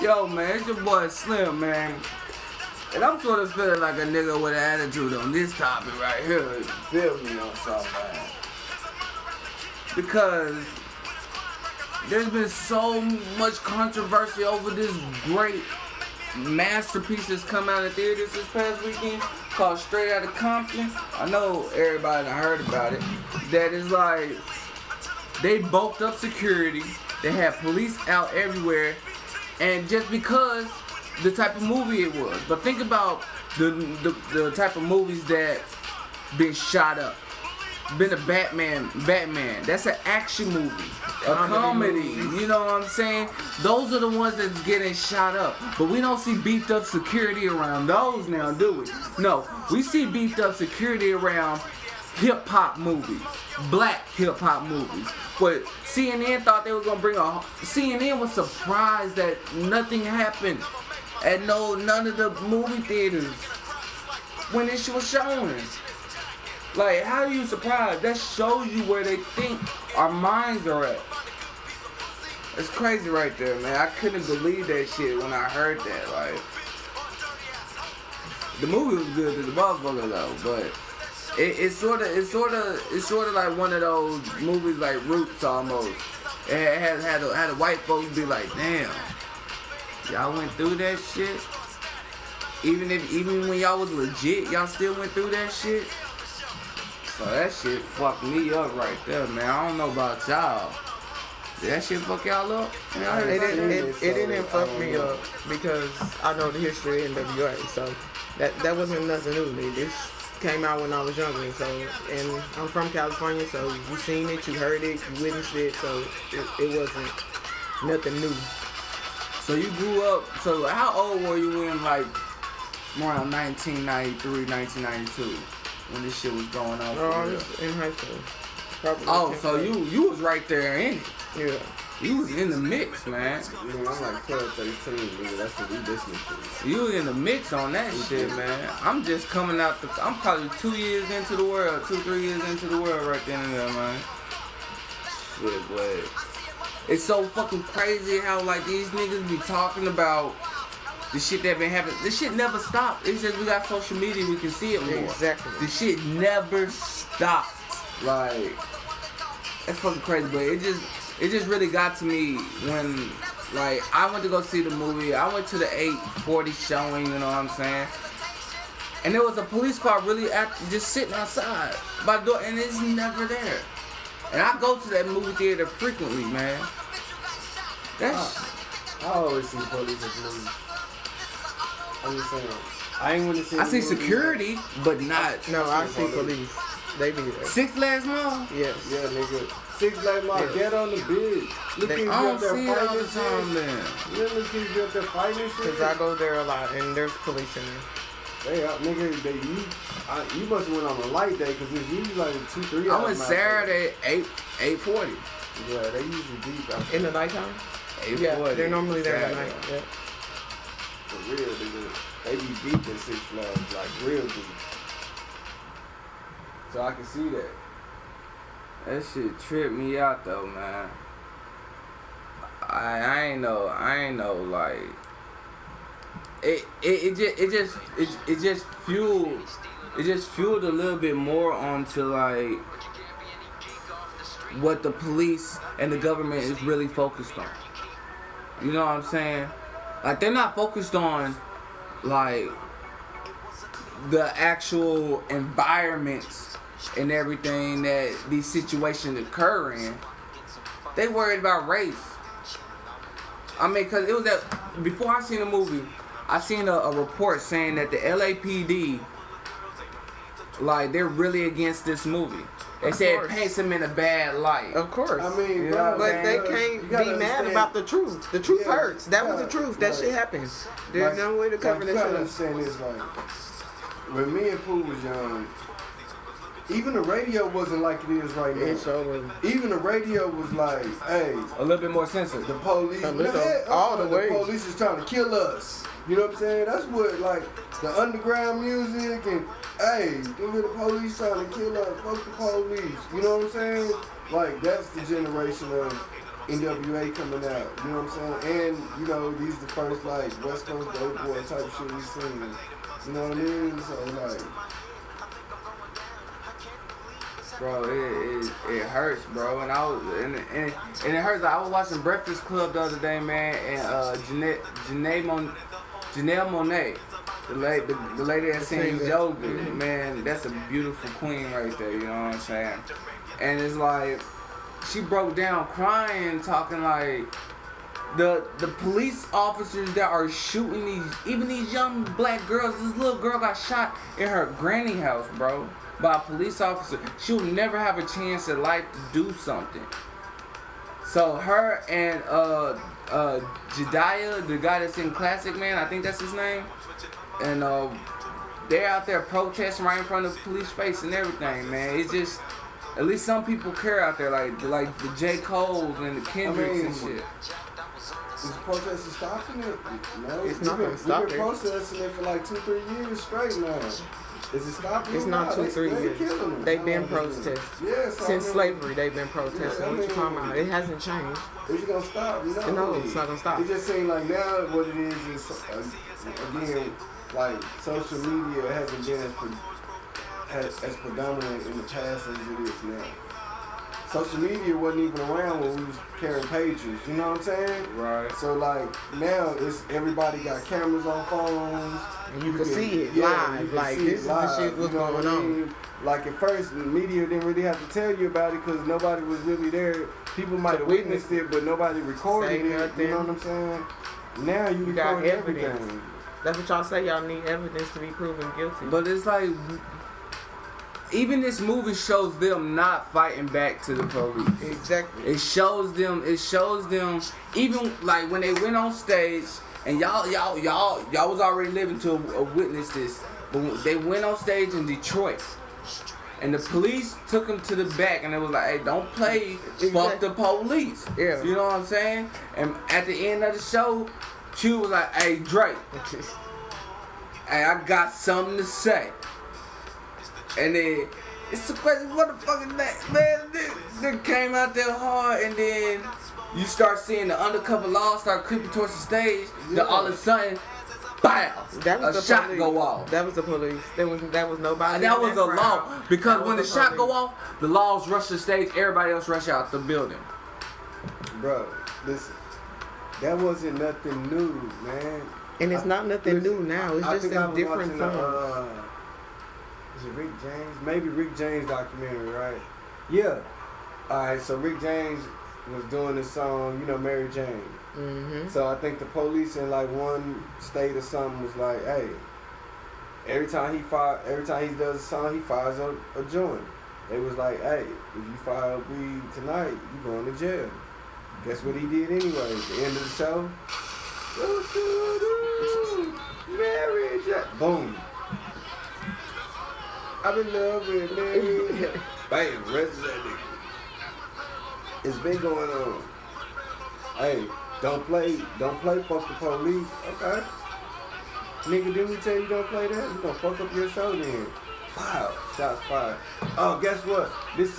Yo, man, it's your boy Slim, man. And I'm sort of feeling like a nigga with an attitude on this topic right here. You feel me on something, man? Because there's been so much controversy over this great masterpiece that's come out of theaters this past weekend called Straight Outta Compton. I know everybody done heard about it. That is like, they bulked up security. They had police out everywhere. And just because the type of movie it was. But think about the type of movies that been shot up. Been a Batman. That's an action movie. A comedy. You know what I'm saying? Those are the ones that's getting shot up. But we don't see beefed up security around those now, do we? No. We see beefed up security around hip-hop movies. Black hip-hop movies. But CNN thought they was going to bring a... CNN was surprised that nothing happened at none of the movie theaters when this shit was shown. Like, how are you surprised? That shows you where they think our minds are at. It's crazy right there, man. I couldn't believe that shit when I heard that. Like, the movie was good to the motherfucker though, but it's sort of like one of those movies like Roots almost. It had the white folks be like, damn, y'all went through that shit. Even when y'all was legit, y'all still went through that shit. So that shit fucked me up right there, man. I don't know about y'all. Did that shit fuck y'all up? It didn't fuck me up because I know the history of NWA, so that wasn't nothing new to me. This came out when I was younger, so, and I'm from California, so you seen it, you heard it, you witnessed it, so it wasn't nothing new. So you grew up, so how old were you in like around 1993, 1992 when this shit was going on? No, I was in high school. Probably so you was right there in it. Yeah. You was in the mix, man. I'm like 12, 13, nigga. That's what we listening to. You was in the mix on that shit, man. I'm just coming out I'm probably 2 years into the world, 2-3 years into the world right then and there, man. Shit, boy. It's so fucking crazy how like these niggas be talking about the shit that been happening. This shit never stopped. It's just we got social media, we can see it more. Exactly. The shit never stopped. Like, that's fucking crazy, but it just really got to me when, like, I went to go see the movie. I went to the 8:40 showing, you know what I'm saying? And there was a police car really just sitting outside by the door, and it's never there. And I go to that movie theater frequently, man. I always see police at movies. I'm just saying. I ain't want to see. I see security, but not. No, I see police. They be there. Six Flags Mall? Yes. Yeah, nigga. Six Flags Mall. Yes. Get on the bid. Look at you I don't up there see it all fighting the time, man. You look at you up there fighting and shit. Cause I go there a lot, and there's police in there. They out, nigga. You must have went on a light day because it's usually like 2-3 hours. I went Saturday 8:40. Yeah, they usually deep out In the nighttime? 8:40. Yeah, they're normally there at night. Yeah. For real, nigga. They be deep in Six Flags, like real deep. So I can see that. That shit tripped me out though, man. I ain't know like it just fueled a little bit more onto like what the police and the government is really focused on. You know what I'm saying? Like, they're not focused on like the actual environments and everything that these situations occur in. They worried about race. I mean, cause it was that before I seen the movie, I seen a report saying that the LAPD, like, they're really against this movie. They said it paints them in a bad light. Of course. I mean, You know but they can't be mad about the truth. The truth hurts. That was the truth. That shit happened. There's no way to cover that shit up. Understand this, like, when me and Pooh was young, even the radio wasn't like it is right now. Even the radio was like, hey, A little bit more sensitive. the police, all the way. The police is trying to kill us. You know what I'm saying? That's what, like, the underground music and, hey, the police trying to kill us. Fuck the police. You know what I'm saying? Like, that's the generation of NWA coming out, you know what I'm saying? And, you know, these the first, like, West Coast dope boy type shit we seen. You know what I mean? So, like... Bro, it hurts, bro. And it hurts. I was watching Breakfast Club the other day, man, and Janelle Monáe, the lady that sings Yoga, man, that's a beautiful queen right there, you know what I'm saying? And it's like, she broke down crying, talking like, the police officers that are shooting even these young black girls, this little girl got shot in her granny house, bro, by a police officer. She'll never have a chance in life to do something. So her and Jediah, the guy that's in Classic Man, I think that's his name, and they're out there protesting right in front of the police face and everything, man. It's just, at least some people care out there, like the J. Cole's and the Kendricks and shit. Is the protest stopping it? No, it's not going to stop it. We've been protesting it for like 2-3 years straight now. Is it stopping? It's not 2-3 years. They've been protesting. Yeah, since slavery, they've been protesting. Yeah, what you talking about? It hasn't changed. Is it gonna stop? No, it's not gonna stop. It just seems like now what it is again, like social media hasn't been as predominant in the past as it is now. Social media wasn't even around when we was carrying pages, you know what I'm saying? Right. So like now it's everybody got cameras on phones. And you can see it live. Like this is the shit what's going on. Like at first the media didn't really have to tell you about it because nobody was really there. People might have witnessed it, but nobody recorded it. You know what I'm saying? Now you got evidence. Everything. That's what y'all say. Y'all need evidence to be proven guilty. But it's like, even this movie shows them not fighting back to the police. Exactly. It shows them, even like when they went on stage, and y'all was already living to witness this, but they went on stage in Detroit, and the police took them to the back, and it was like, hey, don't play fuck the police. Yeah. You know what I'm saying? And at the end of the show, Q was like, hey, Drake, hey, I got something to say. And then it's the question, what the fuck is that, man? They came out there hard, and then you start seeing the undercover law start creeping towards the stage. Then all of a sudden, BAM! A shot police. go off. That was the police. That was nobody. That was the law, because when the shot go off, the laws rush the stage. Everybody else rush out the building. Bro, listen, that wasn't nothing new, man. And it's not nothing new now. It's just in different forms. Is it Rick James? Maybe Rick James documentary, right? Yeah. Alright, so Rick James was doing this song, you know, Mary Jane. Mm-hmm. So I think the police in like one state or something was like, hey, every time he does a song, he fires a joint. They was like, hey, if you fire weed tonight, you going to jail. Guess what he did anyway? At the end of the show, Mary Jane, boom. I'm in love with Mary. Bam, rest of that nigga. It's been going on. Hey, don't play fuck the police. Okay. Nigga, didn't we tell you don't play that? You gonna fuck up your show then. Wow, shots fired. Oh, guess what? This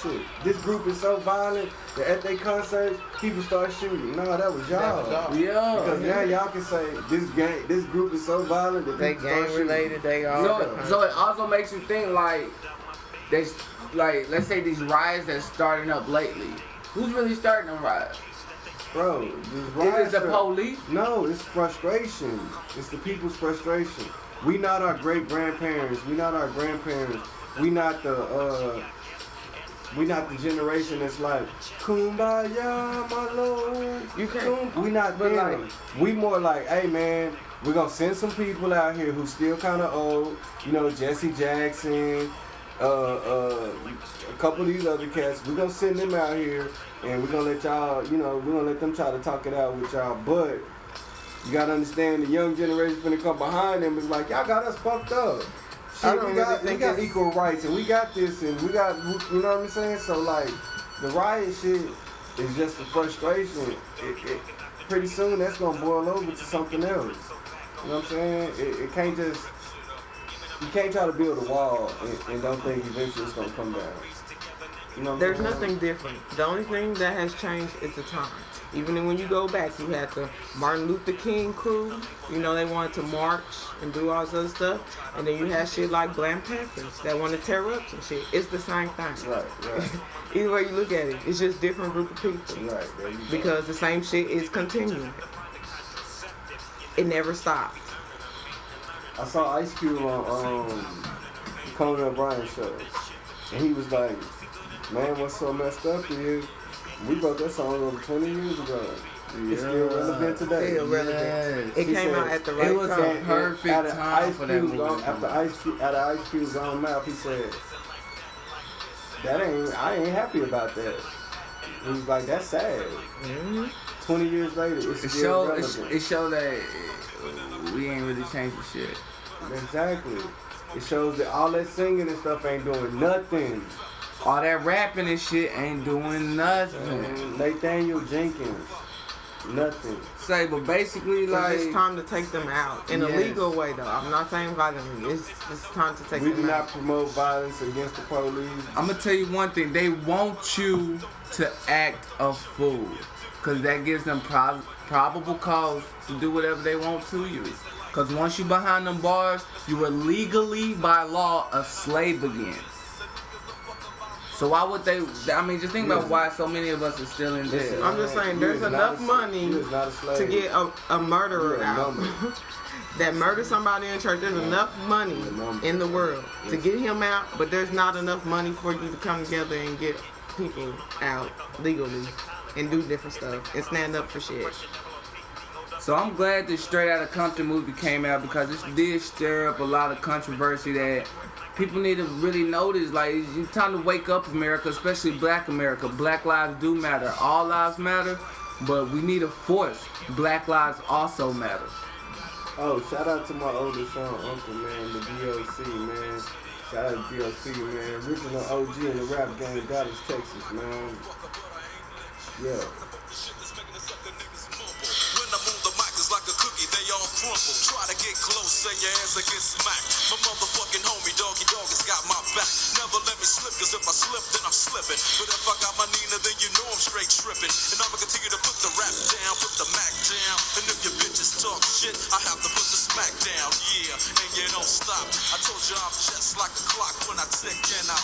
shit. This group is so violent that at their concerts, people start shooting. No, that was y'all. Yeah. Because now y'all can say this group is so violent that they people start gang related. They all. So it also makes you think like, let's say these riots that's starting up lately. Who's really starting them riots? Bro, is it the police? No, it's frustration. It's the people's frustration. We not our great grandparents. We not our grandparents. We not the generation that's like kumbaya, my lord. You can't. We not them. We more like, hey man, we're gonna send some people out here who still kind of old. You know, Jesse Jackson, a couple of these other cats. We're gonna send them out here, and we're gonna let y'all. You know, we're gonna let them try to talk it out with y'all, but. You gotta understand the young generation when they come behind them is like, y'all got us fucked up. Shit, we got equal rights and we got this and we got, you know what I'm saying? So like, the riot shit is just the frustration. Pretty soon that's gonna boil over to something else. You know what I'm saying? It can't just, you can't try to build a wall and don't think eventually it's gonna come down. You know what There's I'm saying? nothing different. The only thing that has changed is the time. Even when you go back, you had the Martin Luther King crew. You know, they wanted to march and do all this other stuff. And then you had shit like Black Panthers that want to tear up some shit. It's the same thing. Right. Either way you look at it, it's just different group of people. Right. There you go. Because the same shit is continuing. It never stopped. I saw Ice Cube on Conan O'Brien show, and he was like, "Man, what's so messed up is we wrote that song over 20 years ago. It's still relevant today. Still relevant. It came out at the right it was time. a perfect time for that movie. After Ice Cube's own mouth, he said, I ain't happy about that. He was like, that's sad. 20 years later, it's still relevant. It showed that we ain't really changing shit. Exactly. It shows that all that singing and stuff ain't doing nothing. All that rapping and shit ain't doing nothing. And Nathaniel Jenkins, nothing. Say, but basically, like, it's time to take them out in a legal way, though. I'm not saying violently. It's time to take them out. We do not promote violence against the police. I'm gonna tell you one thing. They want you to act a fool, cause that gives them probable cause to do whatever they want to you. Cause once you behind them bars, you are legally by law a slave again. So why would they? I mean, just think about why so many of us are still in jail. I'm just saying, there's enough money to get a murderer out. That murdered somebody in church. There's enough money in the world to get him out, but there's not enough money for you to come together and get people out legally and do different stuff and stand up for shit. So I'm glad this Straight Outta Compton movie came out because it did stir up a lot of controversy that people need to really notice. Like, it's time to wake up, America, especially Black America. Black lives do matter. All lives matter, but we need a force. Black lives also matter. Oh, shout out to my oldest son, Uncle, man, the DOC, man. Shout out to DOC, man. Original OG in the rap game, Dallas, Texas, man. Yeah. Like a cookie, they all crumble. Try to get close and your ass will get smacked. My motherfucking homie, Doggy Dog, has got my back. Never let me slip, cause if I slip, then I'm slipping. But if I got my Nina, then you know I'm straight tripping. And I'ma continue to put the rap down, put the Mac down. And if your bitches talk shit, I have to put the smack down. Yeah, and you don't stop. I told you I'm just like a clock when I tick and I